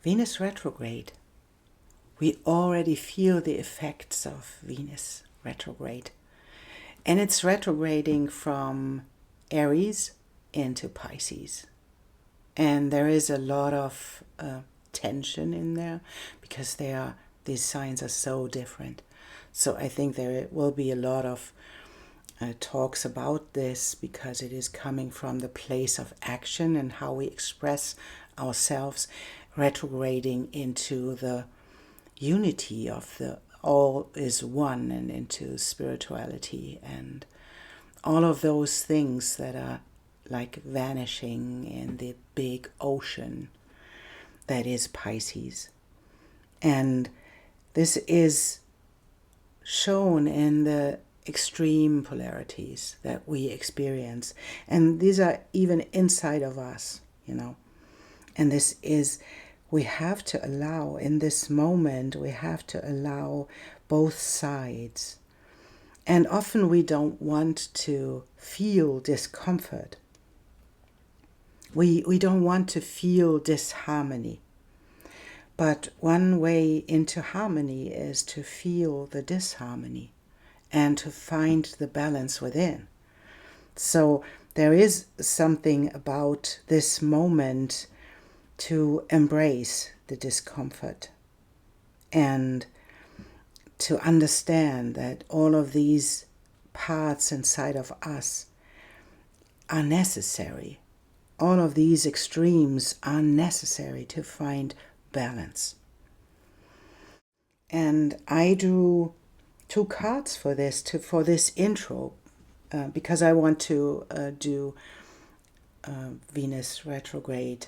Venus retrograde. We already feel the effects of Venus retrograde. And it's retrograding from Aries into Pisces. And there is a lot of tension in there because these signs are so different. So I think there will be a lot of talks about this because it is coming from the place of action and how we express ourselves, retrograding into the unity of the all is one and into spirituality and all of those things that are like vanishing in the big ocean that is Pisces. And this is shown in the extreme polarities that we experience. And these are even inside of us, And this is, we have to allow, in this moment, we have to allow both sides. And often we don't want to feel discomfort. We don't want to feel disharmony. But one way into harmony is to feel the disharmony and to find the balance within. So there is something about this moment to embrace the discomfort and to understand that all of these parts inside of us are necessary. All of these extremes are necessary to find balance. And I drew 2 cards for this intro because I want to do Venus retrograde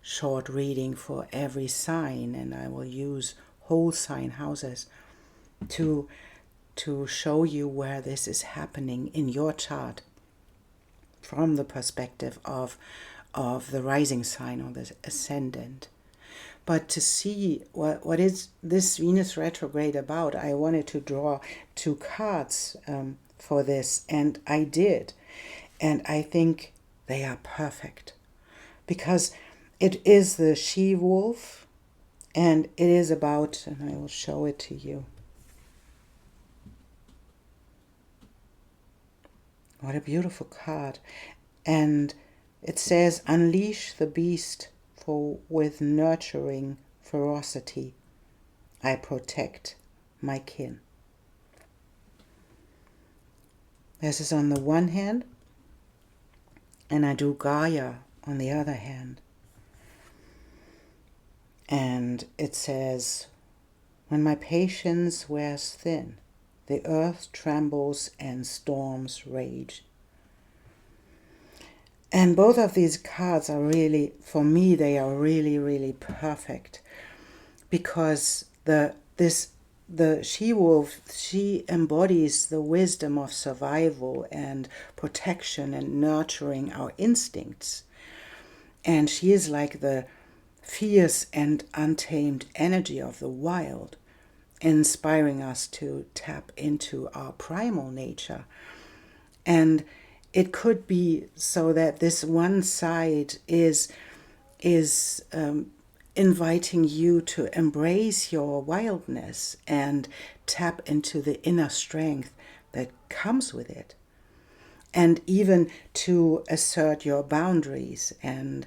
short reading for every sign, and I will use whole sign houses to show you where this is happening in your chart from the perspective of the rising sign or the ascendant. But to see what is this Venus retrograde about, I wanted to draw 2 cards for this, and I did. And I think they are perfect because it is the she-wolf, and it is about, and I will show it to you. What a beautiful card. And it says, unleash the beast, for with nurturing ferocity I protect my kin. This is on the one hand, and I do Gaia on the other hand. And it says, when my patience wears thin, the earth trembles and storms rage. And both of these cards are really, for me, they are really, really perfect. Because the she-wolf, she embodies the wisdom of survival and protection and nurturing our instincts. And she is like the fierce and untamed energy of the wild, inspiring us to tap into our primal nature. And it could be so that this one side is inviting you to embrace your wildness and tap into the inner strength that comes with it, and even to assert your boundaries and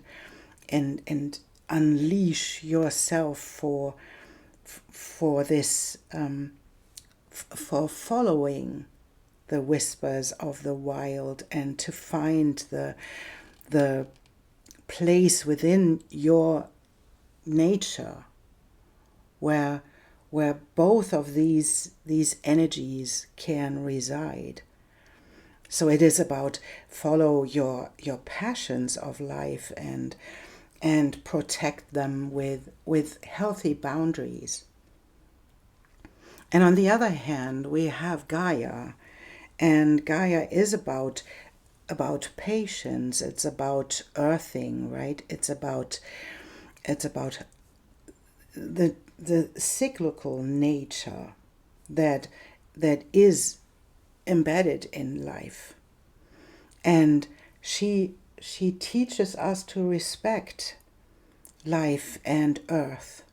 unleash yourself for this for following the whispers of the wild, and to find the place within your nature where both of these energies can reside. So it is about follow your passions of life and protect them with healthy boundaries. And on the other hand, we have Gaia, and Gaia is about patience. It's about earthing, right? It's about the cyclical nature that is embedded in life. And she teaches us to respect life and earth.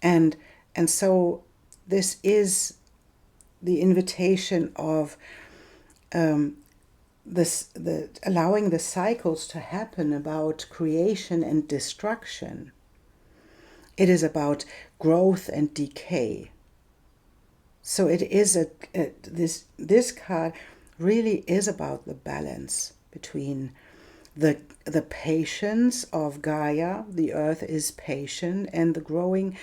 And so this is the invitation of allowing the cycles to happen about creation and destruction. It is about growth and decay. So it is this card really is about the balance between the patience of Gaia, the earth is patient, and the growing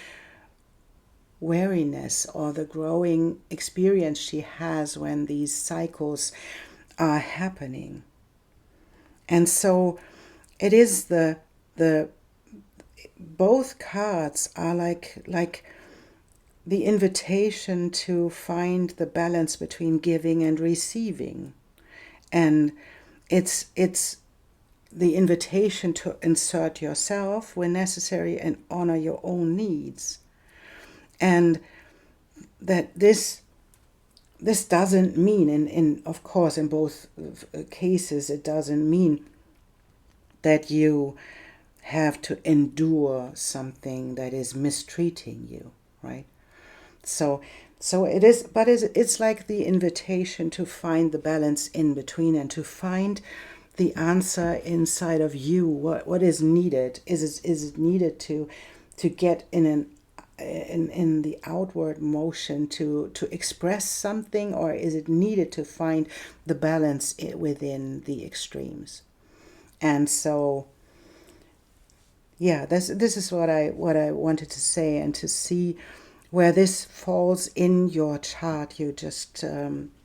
wariness or the growing experience she has when these cycles are happening. And so it is both cards are like the invitation to find the balance between giving and receiving. And it's the invitation to insert yourself when necessary and honor your own needs. And that this doesn't mean, in of course in both cases, it doesn't mean that you have to endure something that is mistreating you, right? So it is, but it's like the invitation to find the balance in between and to find the answer inside of you. What is needed? Is it needed to get in the outward motion to express something, or is it needed to find the balance within the extremes? And so, yeah, this is what I wanted to say. And to see where this falls in your chart, you just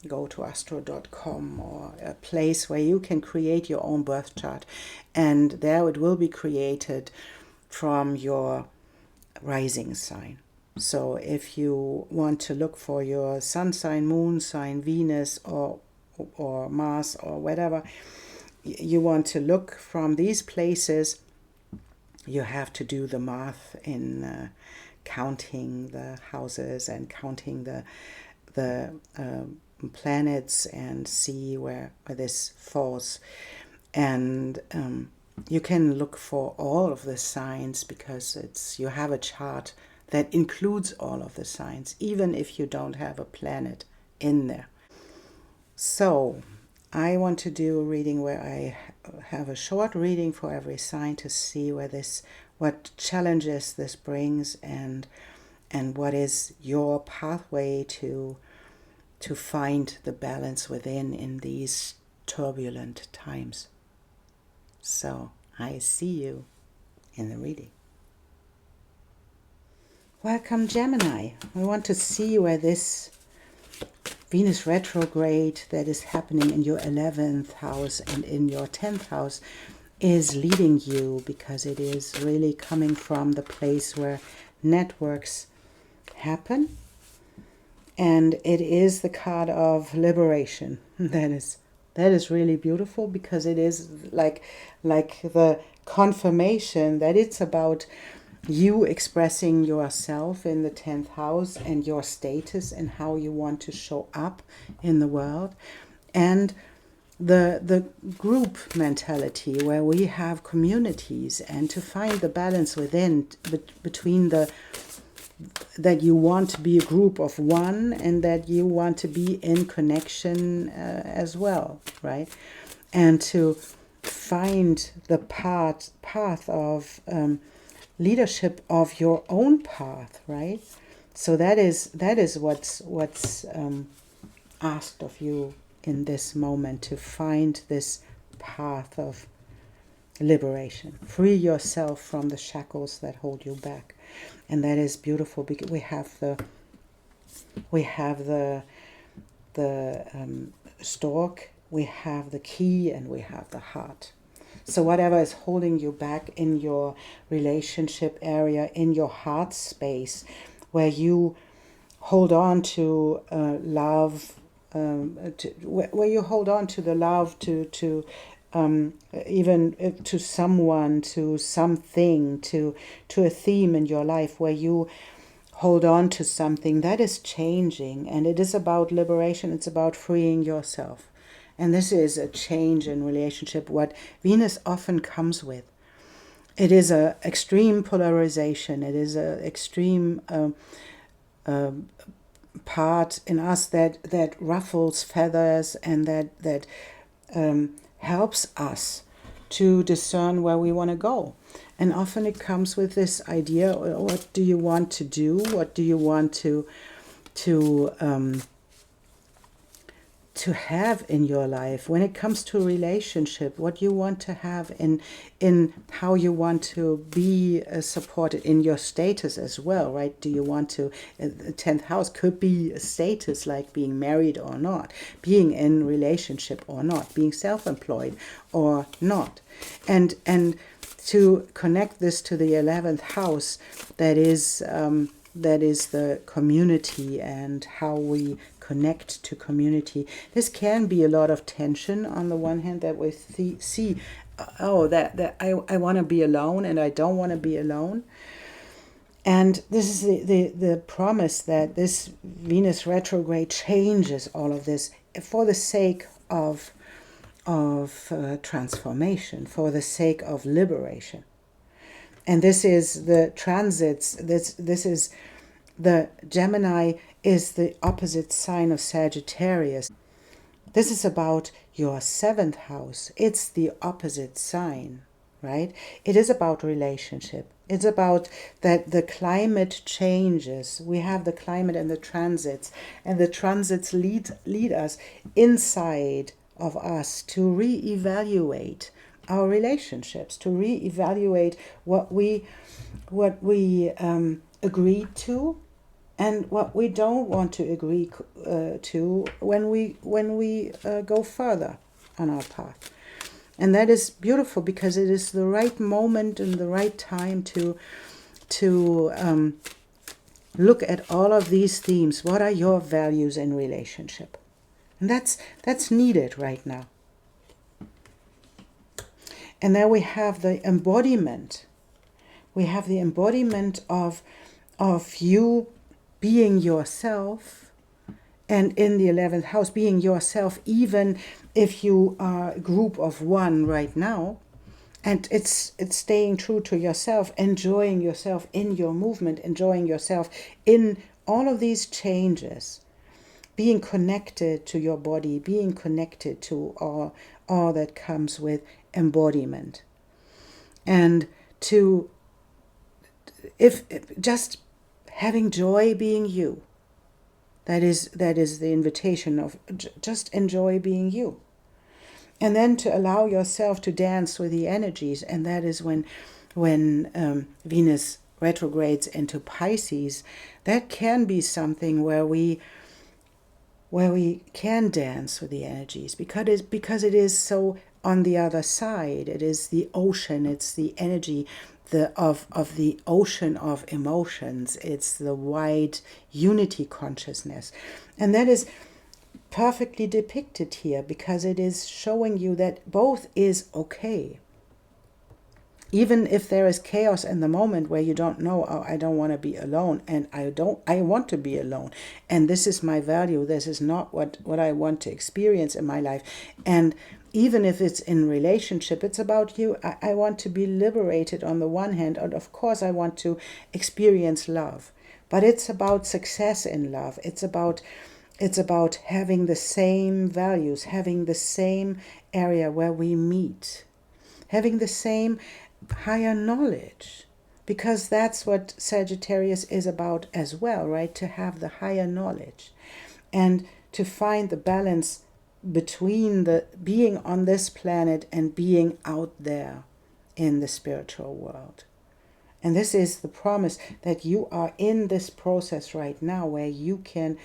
go to astro.com or a place where you can create your own birth chart, and there it will be created from your rising sign. So if you want to look for your sun sign, moon sign, Venus, or Mars, or whatever you want to look from these places, you have to do the math in counting the houses and counting the planets and see where this falls. And you can look for all of the signs, because you have a chart that includes all of the signs, even if you don't have a planet in there. So I want to do a reading where I have a short reading for every sign to see what challenges this brings, and what is your pathway to find the balance within in these turbulent times. So I see you in the reading. Welcome, Gemini. We want to see where this Venus retrograde that is happening in your 11th house and in your 10th house is leading you, because it is really coming from the place where networks happen. And it is the card of liberation. That is really beautiful, because it is like the confirmation that it's about you expressing yourself in the 10th house and your status and how you want to show up in the world, and the group mentality where we have communities, and to find the balance within between that you want to be a group of one and that you want to be in connection as well, right? And to find the path of leadership of your own path, right? So that is what's asked of you in this moment, to find this path of liberation. Free yourself from the shackles that hold you back. And that is beautiful, because we have the stork, we have the key, and we have the heart. So whatever is holding you back in your relationship area, in your heart space, where you hold on to love, where you hold on to the love, to even to someone, to something, to a theme in your life, where you hold on to something that is changing, and it is about liberation. It's about freeing yourself. And this is a change in relationship, what Venus often comes with. It is a extreme polarization. It is a extreme part in us that ruffles feathers, and that helps us to discern where we want to go. And often it comes with this idea: what do you want to do? What do you want to have in your life? When it comes to relationship, what you want to have in how you want to be supported in your status as well, right? Do you want to, the 10th house could be a status like being married or not, being in relationship or not, being self-employed or not. And to connect this to the 11th house, that is the community and how we connect to community. This can be a lot of tension on the one hand, that we see, that I want to be alone and I don't want to be alone. And this is the promise that this Venus retrograde changes all of this for the sake of transformation, for the sake of liberation. And this is the transits. This is the Gemini is the opposite sign of Sagittarius. This is about your 7th house. It's the opposite sign, right? It is about relationship. It's about that the climate changes. We have the climate and the transits lead us inside of us to reevaluate our relationships, to reevaluate what we agreed to and what we don't want to agree to when we go further on our path. And that is beautiful, because it is the right moment and the right time to look at all of these themes. What are your values in relationship? And that's needed right now. And then we have the embodiment. We have the embodiment of you being yourself, and in the 11th house being yourself, even if you are a group of one right now. And it's staying true to yourself, enjoying yourself in your movement, enjoying yourself in all of these changes, being connected to your body, being connected to all that comes with embodiment. And if just having joy being you, that is the invitation of just enjoy being you. And then to allow yourself to dance with the energies. And that is when Venus retrogrades into Pisces, that can be something where we can dance with the energies, because it is so on the other side. It is the ocean, it's the energy of the ocean of emotions. It's the wide unity consciousness. And that is perfectly depicted here, because it is showing you that both is okay. Even if there is chaos in the moment where you don't know, I don't want to be alone, and I want to be alone, and this is my value, this is not what I want to experience in my life. And even if it's in relationship, it's about you. I want to be liberated on the one hand, and of course I want to experience love. But it's about success in love. It's about having the same values, having the same area where we meet, having the same higher knowledge, because that's what Sagittarius is about as well, right? To have the higher knowledge and to find the balance between the being on this planet and being out there in the spiritual world. And this is the promise that you are in this process right now, where you can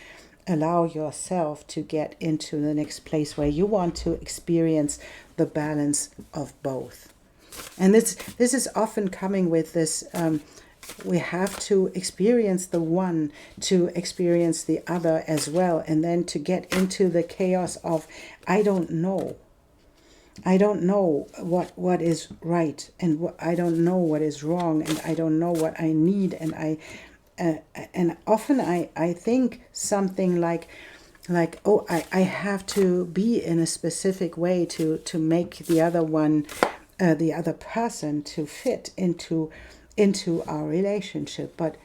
allow yourself to get into the next place where you want to experience the balance of both. And this is often coming with this, we have to experience the one to experience the other as well, and then to get into the chaos of, I don't know what is right, and I don't know what is wrong, and I don't know what I need, and often I think something like I have to be in a specific way to make the other one the other person to fit into our relationship. But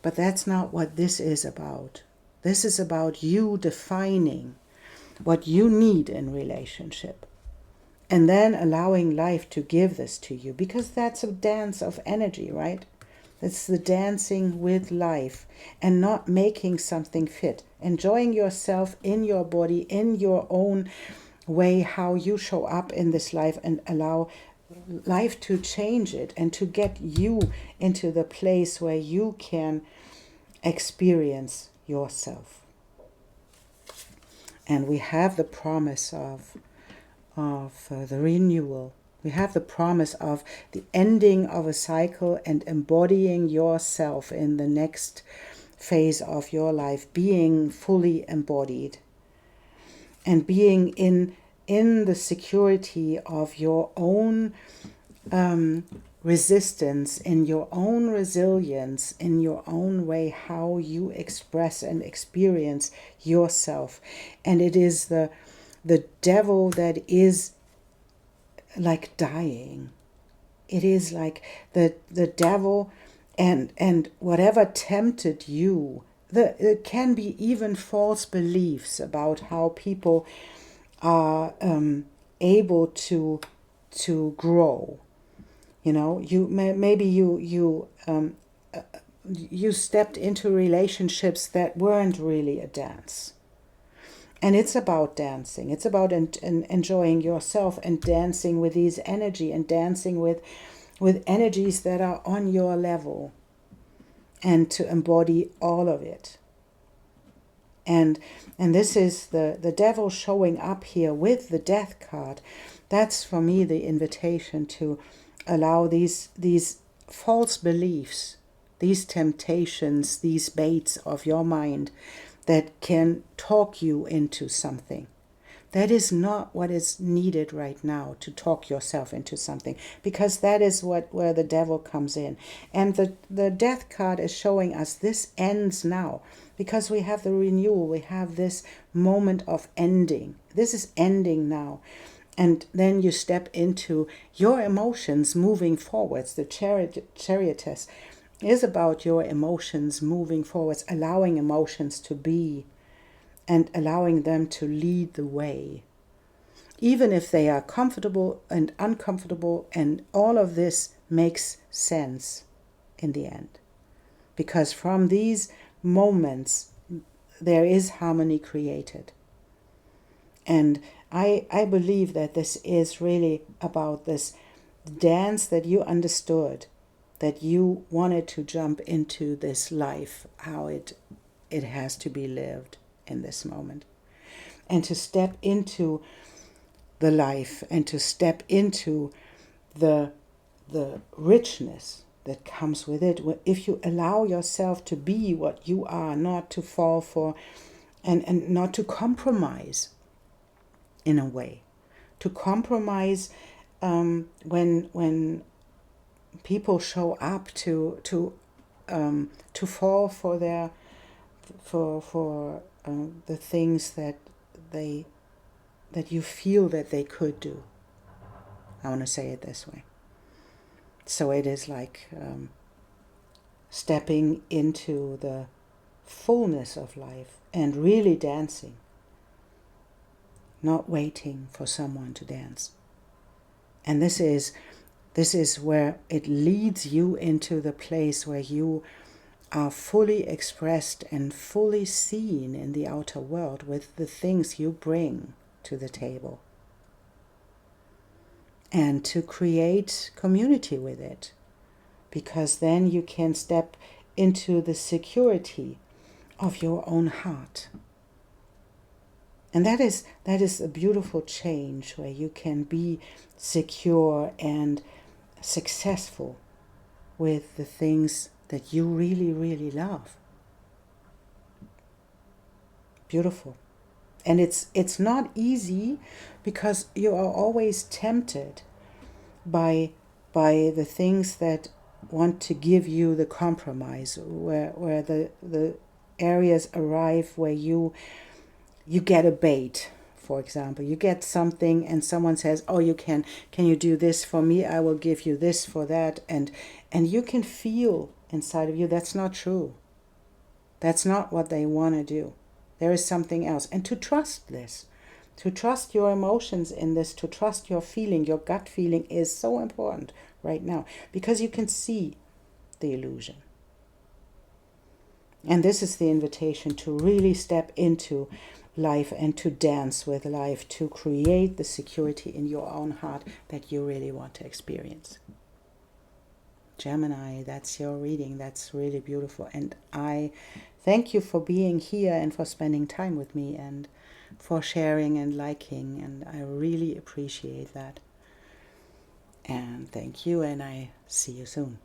that's not what this is about. This is about you defining what you need in relationship, and then allowing life to give this to you, because that's a dance of energy, right? It's the dancing with life and not making something fit. Enjoying yourself in your body, in your own way, how you show up in this life, and allow life to change it and to get you into the place where you can experience yourself. And we have the promise of the renewal. We have the promise of the ending of a cycle and embodying yourself in the next phase of your life, being fully embodied and being in the security of your own resistance, in your own resilience, in your own way, how you express and experience yourself. And it is the devil that is like dying. It is like the devil and whatever tempted you. It can be even false beliefs about how people are able to grow. You know, you stepped into relationships that weren't really a dance. And it's about dancing. It's about enjoying yourself and dancing with these energy and dancing with energies that are on your level, and to embody all of it. And this is the devil showing up here with the death card. That's for me the invitation to allow these false beliefs, these temptations, these baits of your mind that can talk you into something. That is not what is needed right now, to talk yourself into something, because that is where the devil comes in. And the death card is showing us this ends now, because we have the renewal, we have this moment of ending. This is ending now. And then you step into your emotions moving forwards. The chariotess is about your emotions moving forwards, allowing emotions to be and allowing them to lead the way. Even if they are comfortable and uncomfortable, and all of this makes sense in the end. Because from these moments, there is harmony created. And I believe that this is really about this dance that you understood, that you wanted to jump into this life, how it has to be lived in this moment. And to step into the life and to step into the richness that comes with it. If you allow yourself to be what you are, not to fall for and not to compromise in a way. To compromise when people show up to fall for their the things that you feel that they could do. I want to say it this way. So it is like stepping into the fullness of life and really dancing, not waiting for someone to dance. And this is where it leads you into the place where you are fully expressed and fully seen in the outer world with the things you bring to the table. And to create community with it, because then you can step into the security of your own heart. And that is a beautiful change, where you can be secure and successful with the things that you really, really love. Beautiful. And it's not easy, because you are always tempted by the things that want to give you the compromise, where the areas arrive where you get a bait for example. You get something and someone says, oh, can you do this for me? I will give you this for that. And you can feel inside of you that's not true. That's not what they want to do. There is something else. And to trust this, to trust your emotions in this, to trust your feeling, your gut feeling is so important right now, because you can see the illusion. And this is the invitation to really step into life and to dance with life, to create the security in your own heart that you really want to experience. Gemini, that's your reading. That's really beautiful. And I thank you for being here and for spending time with me and for sharing and liking. And I really appreciate that. And thank you, and I see you soon.